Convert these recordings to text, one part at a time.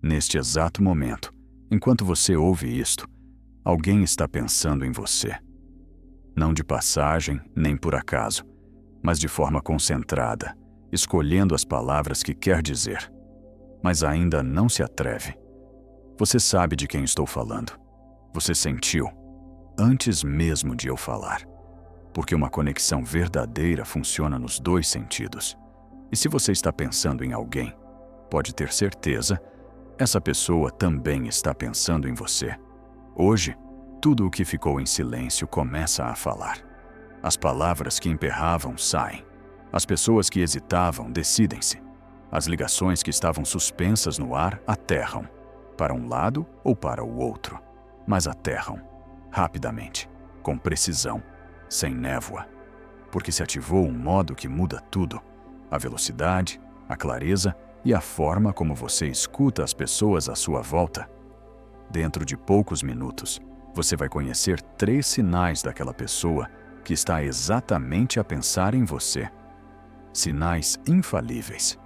neste exato momento, enquanto você ouve isto, alguém está pensando em você. Não de passagem, nem por acaso, mas de forma concentrada, escolhendo as palavras que quer dizer. Mas ainda não se atreve. Você sabe de quem estou falando. Você sentiu, antes mesmo de eu falar. Porque uma conexão verdadeira funciona nos dois sentidos. E se você está pensando em alguém, pode ter certeza, essa pessoa também está pensando em você. Hoje, tudo o que ficou em silêncio começa a falar. As palavras que emperravam saem. As pessoas que hesitavam decidem-se. As ligações que estavam suspensas no ar aterram, para um lado ou para o outro, mas aterram, rapidamente, com precisão, sem névoa, porque se ativou um modo que muda tudo, a velocidade, a clareza e a forma como você escuta as pessoas à sua volta. Dentro de poucos minutos, você vai conhecer 3 sinais daquela pessoa que está exatamente a pensar em você. Sinais infalíveis,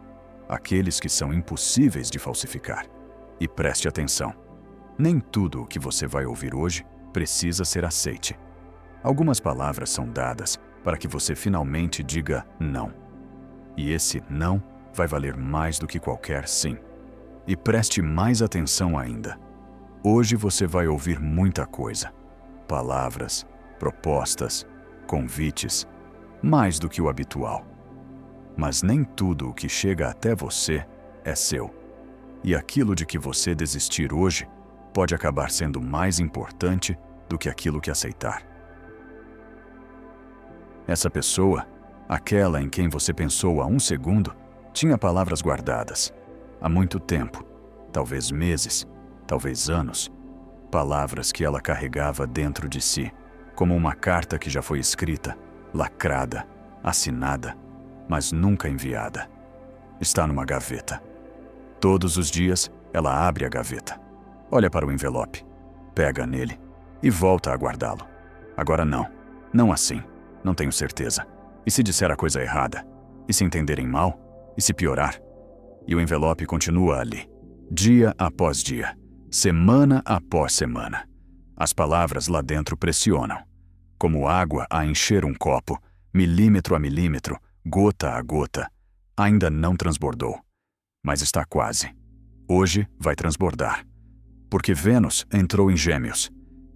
aqueles que são impossíveis de falsificar. E preste atenção, nem tudo o que você vai ouvir hoje precisa ser aceite. Algumas palavras são dadas para que você finalmente diga não. E esse não vai valer mais do que qualquer sim. E preste mais atenção ainda. Hoje você vai ouvir muita coisa. Palavras, propostas, convites, mais do que o habitual. Mas nem tudo o que chega até você é seu. E aquilo de que você desistir hoje pode acabar sendo mais importante do que aquilo que aceitar. Essa pessoa, aquela em quem você pensou há um segundo, tinha palavras guardadas há muito tempo, talvez meses, talvez anos, palavras que ela carregava dentro de si, como uma carta que já foi escrita, lacrada, assinada, mas nunca enviada. Está numa gaveta. Todos os dias, ela abre a gaveta, olha para o envelope, pega nele e volta a guardá-lo. Agora não assim, não tenho certeza. E se disser a coisa errada? E se entenderem mal? E se piorar? E o envelope continua ali, dia após dia, semana após semana. As palavras lá dentro pressionam, como água a encher um copo, milímetro a milímetro, gota a gota. Ainda não transbordou, mas está quase. Hoje vai transbordar, porque Vênus entrou em Gêmeos.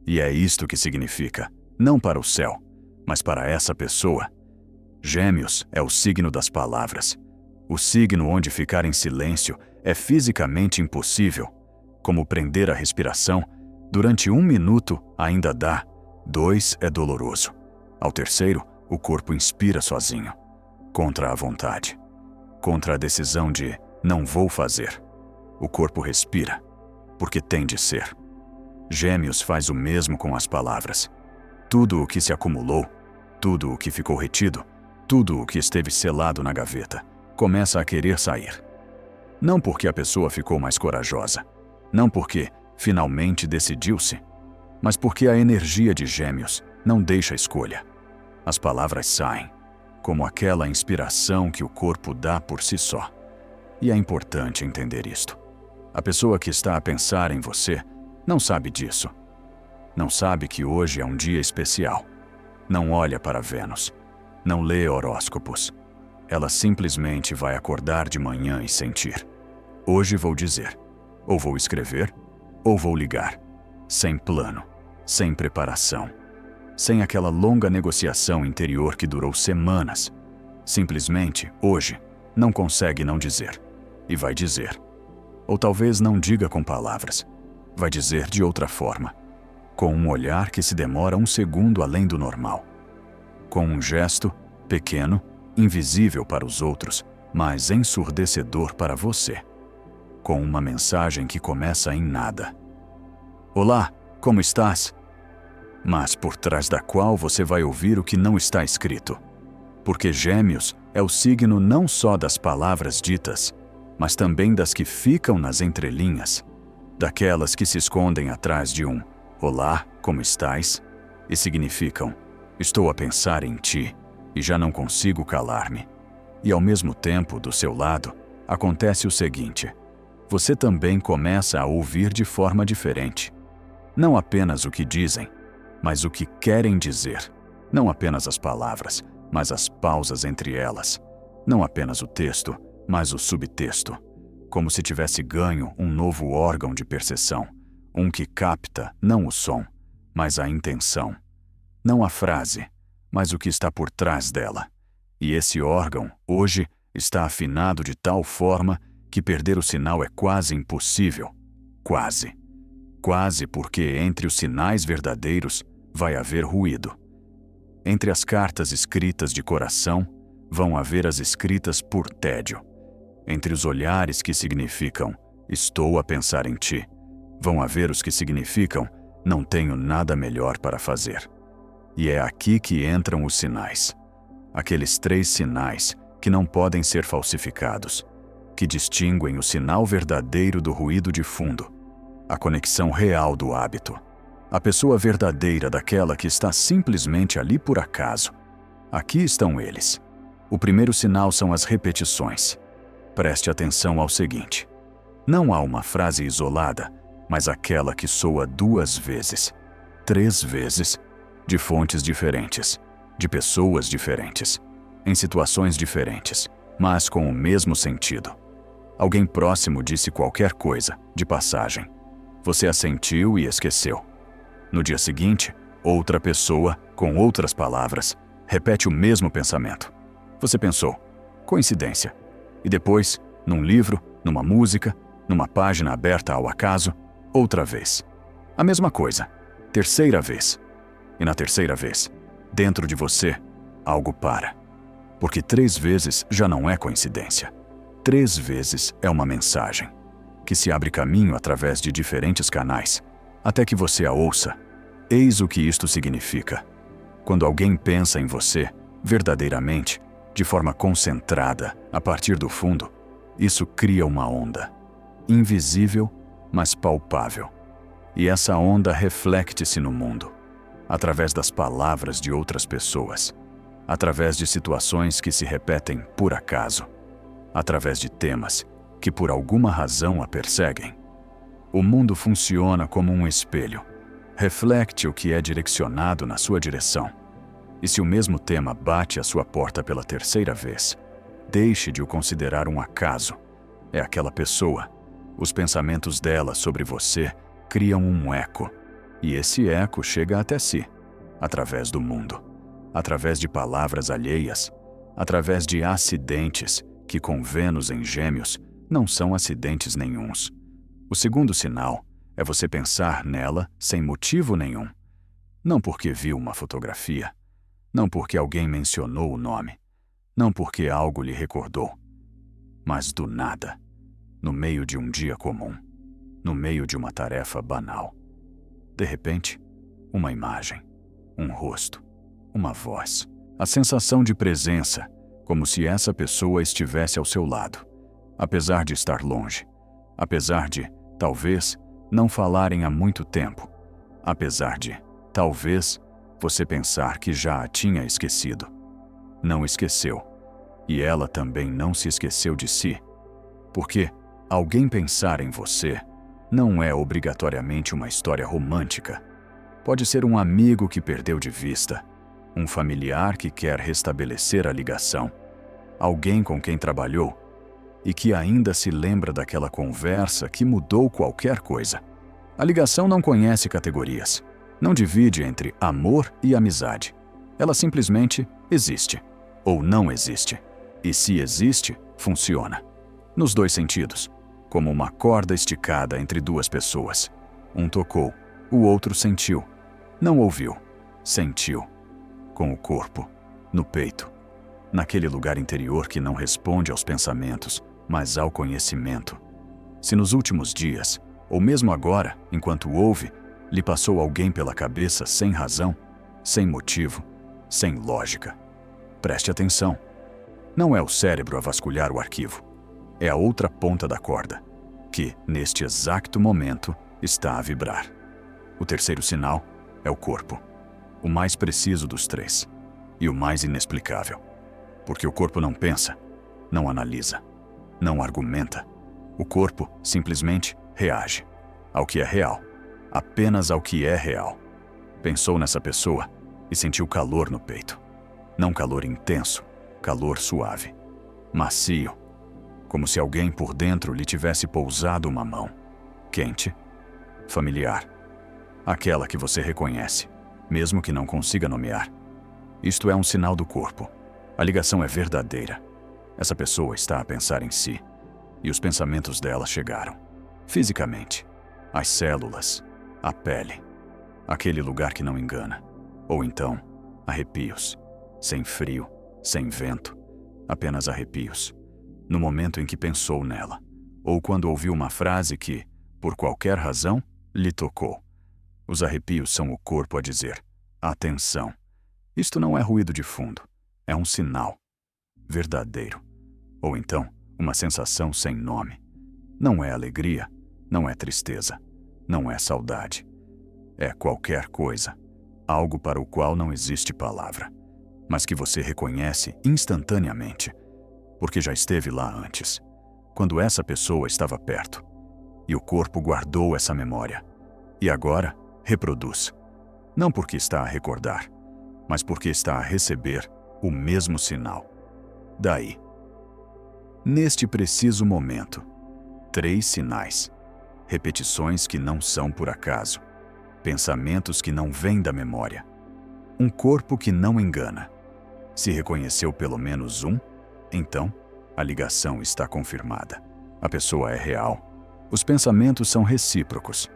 E é isto que significa, não para o céu, mas para essa pessoa. Gêmeos é o signo das palavras. O signo onde ficar em silêncio é fisicamente impossível. Como prender a respiração, durante 1 minuto ainda dá, 2 é doloroso. Ao terceiro, o corpo inspira sozinho, contra a vontade, contra a decisão de não vou fazer. O corpo respira, porque tem de ser. Gêmeos faz o mesmo com as palavras. Tudo o que se acumulou, tudo o que ficou retido, tudo o que esteve selado na gaveta, começa a querer sair. Não porque a pessoa ficou mais corajosa, não porque finalmente decidiu-se, mas porque a energia de Gêmeos não deixa escolha. As palavras saem, como aquela inspiração que o corpo dá por si só. E é importante entender isto. A pessoa que está a pensar em você não sabe disso. Não sabe que hoje é um dia especial. Não olha para Vênus. Não lê horóscopos. Ela simplesmente vai acordar de manhã e sentir. Hoje vou dizer, ou vou escrever, ou vou ligar. Sem plano, sem preparação. Sem aquela longa negociação interior que durou semanas. Simplesmente, hoje, não consegue não dizer. E vai dizer. Ou talvez não diga com palavras. Vai dizer de outra forma. Com um olhar que se demora 1 segundo além do normal. Com um gesto, pequeno, invisível para os outros, mas ensurdecedor para você. Com uma mensagem que começa em nada. Olá, como estás? Mas por trás da qual você vai ouvir o que não está escrito. Porque Gêmeos é o signo não só das palavras ditas, mas também das que ficam nas entrelinhas, daquelas que se escondem atrás de um olá, como estás? E significam, estou a pensar em ti e já não consigo calar-me. E ao mesmo tempo, do seu lado, acontece o seguinte, você também começa a ouvir de forma diferente. Não apenas o que dizem, mas o que querem dizer. Não apenas as palavras, mas as pausas entre elas. Não apenas o texto, mas o subtexto. Como se tivesse ganho um novo órgão de percepção, um que capta não o som, mas a intenção. Não a frase, mas o que está por trás dela. E esse órgão, hoje, está afinado de tal forma que perder o sinal é quase impossível. Quase. Quase porque entre os sinais verdadeiros vai haver ruído. Entre as cartas escritas de coração, vão haver as escritas por tédio. Entre os olhares que significam "estou a pensar em ti", vão haver os que significam "não tenho nada melhor para fazer". E é aqui que entram os sinais. Aqueles 3 sinais que não podem ser falsificados, que distinguem o sinal verdadeiro do ruído de fundo, a conexão real do hábito, a pessoa verdadeira daquela que está simplesmente ali por acaso. Aqui estão eles. O primeiro sinal são as repetições. Preste atenção ao seguinte: não há uma frase isolada, mas aquela que soa 2 vezes, 3 vezes, de fontes diferentes, de pessoas diferentes, em situações diferentes, mas com o mesmo sentido. Alguém próximo disse qualquer coisa, de passagem. Você assentiu e esqueceu. No dia seguinte, outra pessoa, com outras palavras, repete o mesmo pensamento. Você pensou, coincidência. E depois, num livro, numa música, numa página aberta ao acaso, outra vez. A mesma coisa, terceira vez. E na terceira vez, dentro de você, algo para. Porque 3 vezes já não é coincidência. 3 vezes é uma mensagem, que se abre caminho através de diferentes canais, até que você a ouça. Eis o que isto significa. Quando alguém pensa em você, verdadeiramente, de forma concentrada, a partir do fundo, isso cria uma onda. Invisível, mas palpável. E essa onda reflete-se no mundo, através das palavras de outras pessoas, através de situações que se repetem por acaso, através de temas que por alguma razão a perseguem. O mundo funciona como um espelho. Reflete o que é direcionado na sua direção. E se o mesmo tema bate à sua porta pela terceira vez, deixe de o considerar um acaso. É aquela pessoa. Os pensamentos dela sobre você criam um eco. E esse eco chega até si, através do mundo, através de palavras alheias, através de acidentes que, com Vênus em Gêmeos, não são acidentes nenhuns. O segundo sinal é você pensar nela sem motivo nenhum. Não porque viu uma fotografia, não porque alguém mencionou o nome, não porque algo lhe recordou, mas do nada, no meio de um dia comum, no meio de uma tarefa banal. De repente, uma imagem, um rosto, uma voz, a sensação de presença, como se essa pessoa estivesse ao seu lado, apesar de estar longe, apesar de, talvez, não falarem há muito tempo, apesar de, talvez, você pensar que já a tinha esquecido. Não esqueceu, e ela também não se esqueceu de si, porque alguém pensar em você não é obrigatoriamente uma história romântica. Pode ser um amigo que perdeu de vista, um familiar que quer restabelecer a ligação, alguém com quem trabalhou e que ainda se lembra daquela conversa que mudou qualquer coisa. A ligação não conhece categorias, não divide entre amor e amizade. Ela simplesmente existe, ou não existe. E se existe, funciona. Nos 2 sentidos, como uma corda esticada entre 2 pessoas. Um tocou, o outro sentiu. Não ouviu, sentiu. Com o corpo, no peito, naquele lugar interior que não responde aos pensamentos, mas ao conhecimento. Se nos últimos dias, ou mesmo agora, enquanto ouve, lhe passou alguém pela cabeça sem razão, sem motivo, sem lógica, preste atenção. Não é o cérebro a vasculhar o arquivo. É a outra ponta da corda, que, neste exato momento, está a vibrar. O terceiro sinal é o corpo, o mais preciso dos 3, e o mais inexplicável. Porque o corpo não pensa, não analisa, não argumenta. O corpo simplesmente reage ao que é real, apenas ao que é real. Pensou nessa pessoa e sentiu calor no peito. Não calor intenso, calor suave, macio, como se alguém por dentro lhe tivesse pousado uma mão. Quente, familiar. Aquela que você reconhece, mesmo que não consiga nomear. Isto é um sinal do corpo. A ligação é verdadeira. Essa pessoa está a pensar em si, e os pensamentos dela chegaram. Fisicamente, as células, a pele, aquele lugar que não engana. Ou então, arrepios, sem frio, sem vento, apenas arrepios. No momento em que pensou nela, ou quando ouviu uma frase que, por qualquer razão, lhe tocou. Os arrepios são o corpo a dizer: atenção. Isto não é ruído de fundo, é um sinal verdadeiro. Ou então, uma sensação sem nome. Não é alegria, não é tristeza, não é saudade. É qualquer coisa, algo para o qual não existe palavra, mas que você reconhece instantaneamente, porque já esteve lá antes, quando essa pessoa estava perto, e o corpo guardou essa memória, e agora reproduz, não porque está a recordar, mas porque está a receber o mesmo sinal. Daí, neste preciso momento, 3 sinais, repetições que não são por acaso, pensamentos que não vêm da memória, um corpo que não engana. Se reconheceu pelo menos um, então a ligação está confirmada. A pessoa é real, os pensamentos são recíprocos,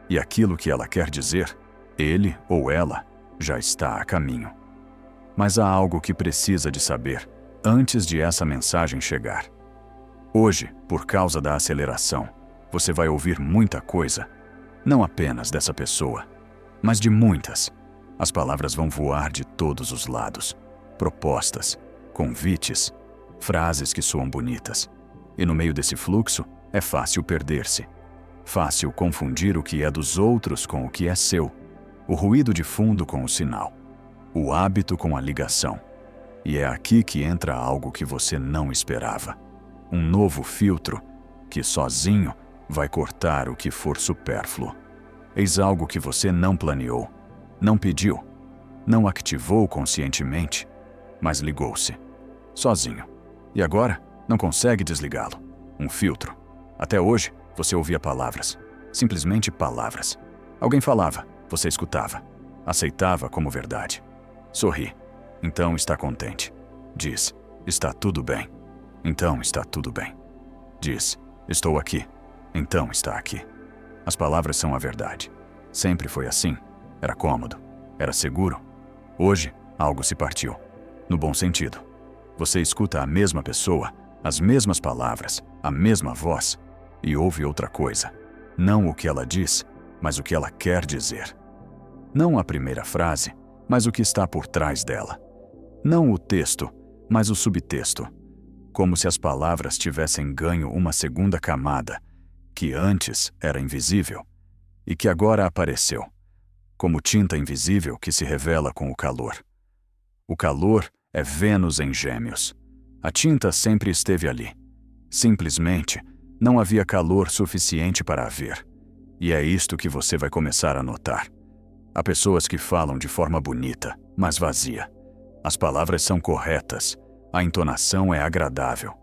e aquilo que ela quer dizer, ele ou ela já está a caminho. Mas há algo que precisa de saber antes de essa mensagem chegar. Hoje, por causa da aceleração, você vai ouvir muita coisa, não apenas dessa pessoa, mas de muitas. As palavras vão voar de todos os lados. Propostas, convites, frases que soam bonitas. E no meio desse fluxo, é fácil perder-se. Fácil confundir o que é dos outros com o que é seu. O ruído de fundo com o sinal. O hábito com a ligação. E é aqui que entra algo que você não esperava. Um novo filtro que, sozinho, vai cortar o que for supérfluo. Eis algo que você não planeou, não pediu, não ativou conscientemente, mas ligou-se, sozinho. E agora, não consegue desligá-lo. Um filtro. Até hoje, você ouvia palavras, simplesmente palavras. Alguém falava, você escutava, aceitava como verdade. Sorri, então está contente. Diz, está tudo bem. Então está tudo bem. Diz, estou aqui. Então está aqui. As palavras são a verdade. Sempre foi assim. Era cômodo. Era seguro. Hoje, algo se partiu. No bom sentido. Você escuta a mesma pessoa, as mesmas palavras, a mesma voz, e ouve outra coisa. Não o que ela diz, mas o que ela quer dizer. Não a primeira frase, mas o que está por trás dela. Não o texto, mas o subtexto. Como se as palavras tivessem ganho uma segunda camada, que antes era invisível, e que agora apareceu, como tinta invisível que se revela com o calor. O calor é Vênus em Gêmeos. A tinta sempre esteve ali. Simplesmente, não havia calor suficiente para a ver. E é isto que você vai começar a notar. Há pessoas que falam de forma bonita, mas vazia. As palavras são corretas, a entonação é agradável,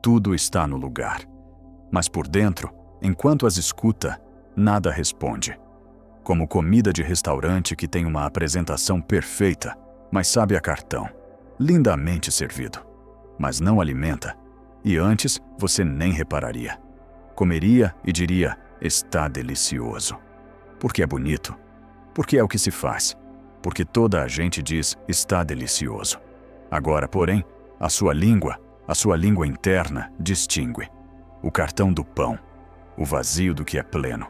tudo está no lugar. Mas por dentro, enquanto as escuta, nada responde. Como comida de restaurante que tem uma apresentação perfeita, mas sabe a cartão, lindamente servido, mas não alimenta, e antes você nem repararia. Comeria e diria, está delicioso. Porque é bonito, porque é o que se faz, porque toda a gente diz, está delicioso. Agora, porém, a sua língua interna distingue o cartão do pão, o vazio do que é pleno,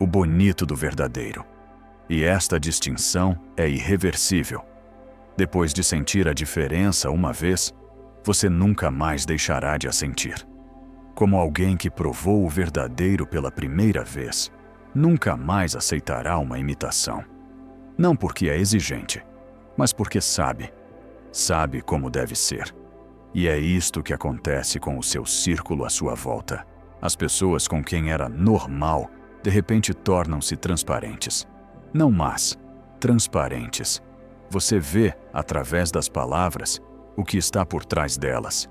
o bonito do verdadeiro. E esta distinção é irreversível. Depois de sentir a diferença uma vez, você nunca mais deixará de a sentir. Como alguém que provou o verdadeiro pela primeira vez, nunca mais aceitará uma imitação. Não porque é exigente, mas porque sabe como deve ser. E é isto que acontece com o seu círculo à sua volta. As pessoas com quem era normal, de repente tornam-se transparentes. Não más, transparentes. Você vê, através das palavras, o que está por trás delas.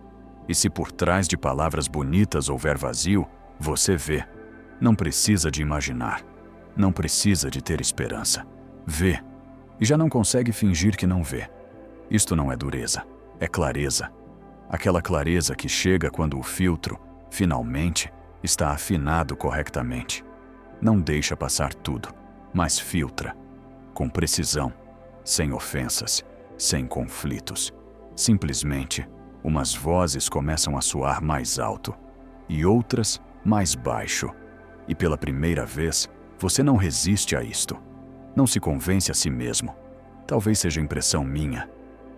E se por trás de palavras bonitas houver vazio, você vê. Não precisa de imaginar. Não precisa de ter esperança. Vê. E já não consegue fingir que não vê. Isto não é dureza, é clareza. Aquela clareza que chega quando o filtro, finalmente, está afinado corretamente. Não deixa passar tudo, mas filtra. Com precisão, sem ofensas, sem conflitos. Simplesmente, umas vozes começam a soar mais alto e outras mais baixo. E pela primeira vez, você não resiste a isto. Não se convence a si mesmo. Talvez seja impressão minha.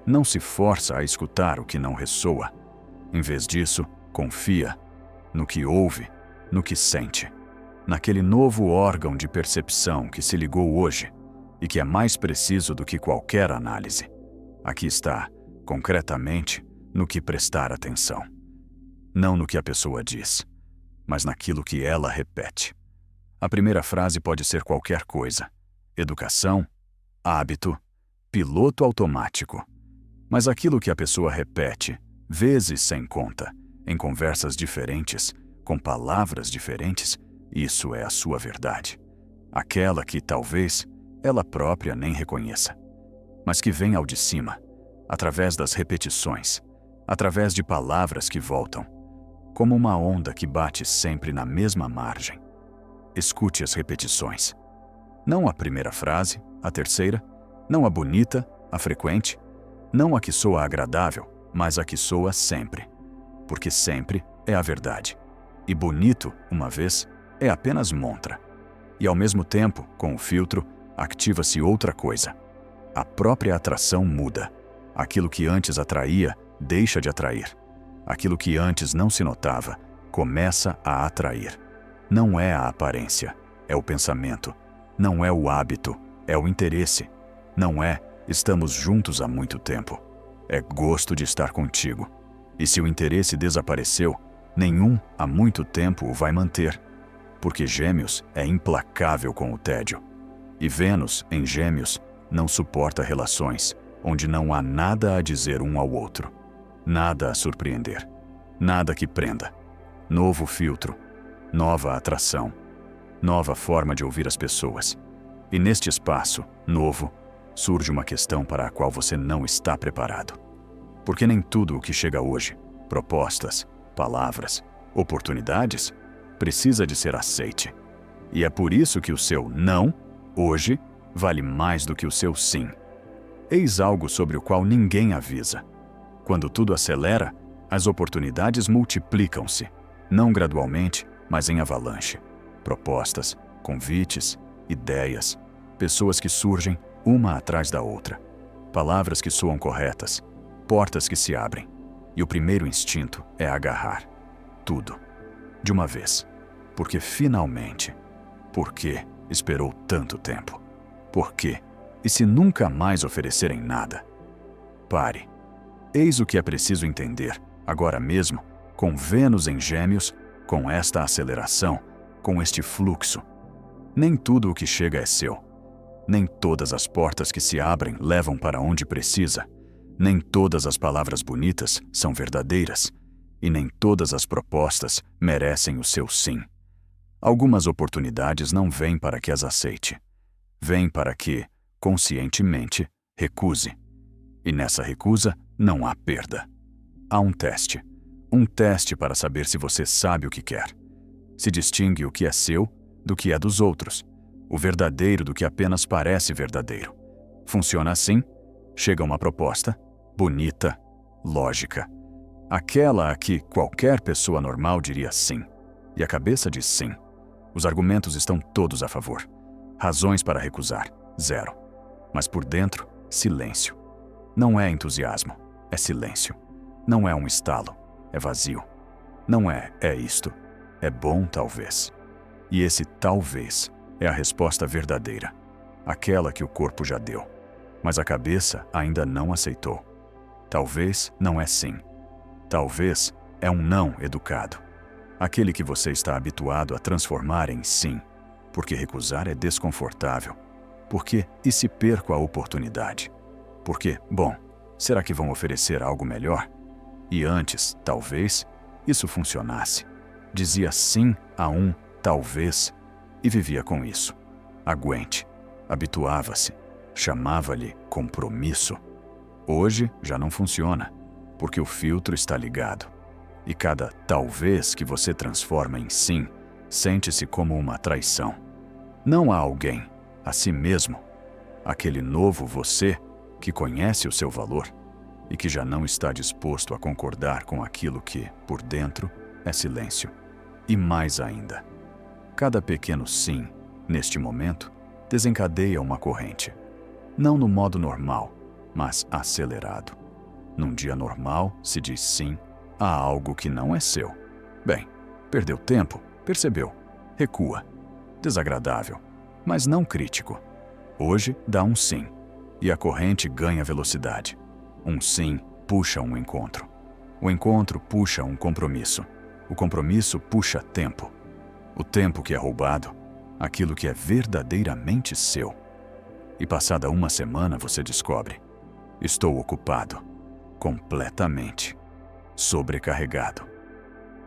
Não se força a escutar o que não ressoa. Em vez disso, confia no que ouve, no que sente. Naquele novo órgão de percepção que se ligou hoje e que é mais preciso do que qualquer análise. Aqui está, concretamente, no que prestar atenção. Não no que a pessoa diz, mas naquilo que ela repete. A primeira frase pode ser qualquer coisa: educação, hábito, piloto automático. Mas aquilo que a pessoa repete, vezes sem conta, em conversas diferentes, com palavras diferentes, isso é a sua verdade. Aquela que, talvez, ela própria nem reconheça, mas que vem ao de cima, através das repetições, através de palavras que voltam, como uma onda que bate sempre na mesma margem. Escute as repetições. Não a primeira frase, a terceira, não a bonita, a frequente, não a que soa agradável, mas a que soa sempre. Porque sempre é a verdade. E bonito, uma vez, é apenas montra. E ao mesmo tempo, com o filtro, ativa-se outra coisa. A própria atração muda. Aquilo que antes atraía, deixa de atrair. Aquilo que antes não se notava, começa a atrair. Não é a aparência, é o pensamento. Não é o hábito, é o interesse. Não é estamos juntos há muito tempo. É gosto de estar contigo. E se o interesse desapareceu, nenhum há muito tempo o vai manter. Porque Gêmeos é implacável com o tédio. E Vênus, em Gêmeos, não suporta relações onde não há nada a dizer um ao outro. Nada a surpreender. Nada que prenda. Novo filtro. Nova atração. Nova forma de ouvir as pessoas. E neste espaço, novo, surge uma questão para a qual você não está preparado. Porque nem tudo o que chega hoje, propostas, palavras, oportunidades, precisa de ser aceite. E é por isso que o seu não, hoje, vale mais do que o seu sim. Eis algo sobre o qual ninguém avisa. Quando tudo acelera, as oportunidades multiplicam-se, não gradualmente, mas em avalanche. Propostas, convites, ideias, pessoas que surgem uma atrás da outra, palavras que soam corretas, portas que se abrem, e o primeiro instinto é agarrar tudo, de uma vez, porque finalmente, por que esperou tanto tempo? Por quê? E se nunca mais oferecerem nada? Pare. Eis o que é preciso entender, agora mesmo, com Vênus em Gêmeos, com esta aceleração, com este fluxo. Nem tudo o que chega é seu. Nem todas as portas que se abrem levam para onde precisa. Nem todas as palavras bonitas são verdadeiras. E nem todas as propostas merecem o seu sim. Algumas oportunidades não vêm para que as aceite. Vêm para que, conscientemente, recuse. E nessa recusa não há perda. Há um teste. Um teste para saber se você sabe o que quer. Se distingue o que é seu do que é dos outros. O verdadeiro do que apenas parece verdadeiro. Funciona assim? Chega uma proposta, bonita, lógica. Aquela a que qualquer pessoa normal diria sim. E a cabeça diz sim. Os argumentos estão todos a favor. Razões para recusar, zero. Mas por dentro, silêncio. Não é entusiasmo, é silêncio. Não é um estalo, é vazio. Não é isto. É bom talvez. E esse talvez é a resposta verdadeira. Aquela que o corpo já deu. Mas a cabeça ainda não aceitou. Talvez não é sim. Talvez é um não educado. Aquele que você está habituado a transformar em sim, porque recusar é desconfortável. Porque e se perco a oportunidade? Porque, bom, será que vão oferecer algo melhor? E antes, talvez, isso funcionasse. Dizia sim a um talvez e vivia com isso. Aguente. Habituava-se. Chamava-lhe compromisso. Hoje já não funciona, porque o filtro está ligado. E cada talvez que você transforma em sim, sente-se como uma traição. Não a alguém, a si mesmo. Aquele novo você que conhece o seu valor e que já não está disposto a concordar com aquilo que, por dentro, é silêncio. E mais ainda, cada pequeno sim, neste momento, desencadeia uma corrente. Não no modo normal, mas acelerado. Num dia normal, se diz sim a algo que não é seu. Bem, perdeu tempo, percebeu, recua. Desagradável, mas não crítico. Hoje dá um sim, e a corrente ganha velocidade. Um sim puxa um encontro. O encontro puxa um compromisso. O compromisso puxa tempo. O tempo que é roubado, aquilo que é verdadeiramente seu. E passada uma semana você descobre: estou ocupado, completamente, sobrecarregado.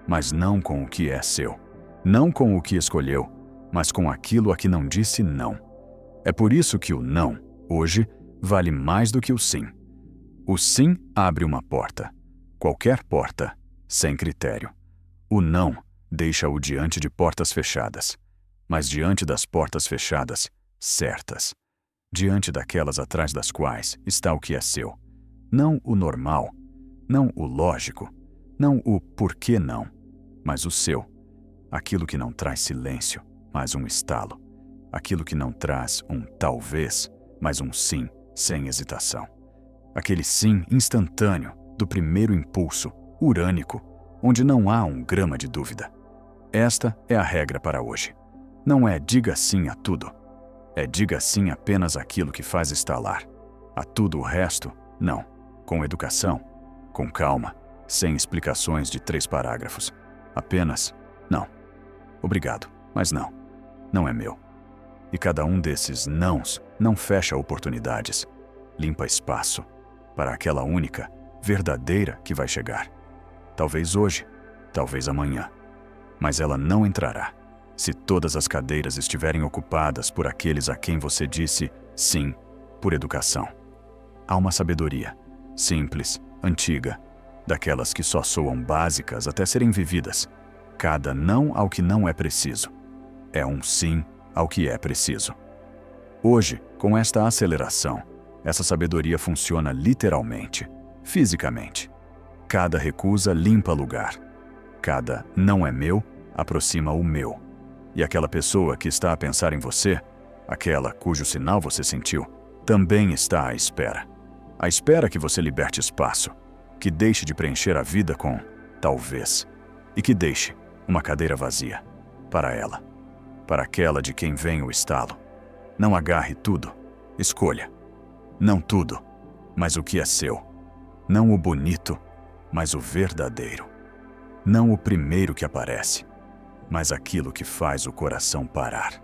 Mas não com o que é seu, não com o que escolheu, mas com aquilo a que não disse não. É por isso que o não, hoje, vale mais do que o sim. O sim abre uma porta, qualquer porta, sem critério. O não deixa-o diante de portas fechadas, mas diante das portas fechadas, certas. Diante daquelas atrás das quais está o que é seu. Não o normal, não o lógico, não o por que não, mas o seu. Aquilo que não traz silêncio, mas um estalo. Aquilo que não traz um talvez, mas um sim, sem hesitação. Aquele sim instantâneo, do primeiro impulso, urânico, onde não há um grama de dúvida. Esta é a regra para hoje. Não é diga sim a tudo. É diga sim apenas aquilo que faz estalar. A tudo o resto, não. Com educação, com calma, sem explicações de 3 parágrafos. Apenas, não. Obrigado, mas não. Não é meu. E cada um desses nãos não fecha oportunidades. Limpa espaço para aquela única, verdadeira que vai chegar. Talvez hoje, talvez amanhã. Mas ela não entrará se todas as cadeiras estiverem ocupadas por aqueles a quem você disse sim, por educação. Há uma sabedoria, simples, antiga, daquelas que só soam básicas até serem vividas. Cada não ao que não é preciso é um sim ao que é preciso. Hoje, com esta aceleração, essa sabedoria funciona literalmente, fisicamente. Cada recusa limpa lugar. Cada não é meu aproxima o meu. E aquela pessoa que está a pensar em você, aquela cujo sinal você sentiu, também está à espera. À espera que você liberte espaço, que deixe de preencher a vida com talvez, e que deixe uma cadeira vazia para ela, para aquela de quem vem o estalo. Não agarre tudo, escolha. Não tudo, mas o que é seu. Não o bonito, mas o verdadeiro. Não o primeiro que aparece, mas aquilo que faz o coração parar.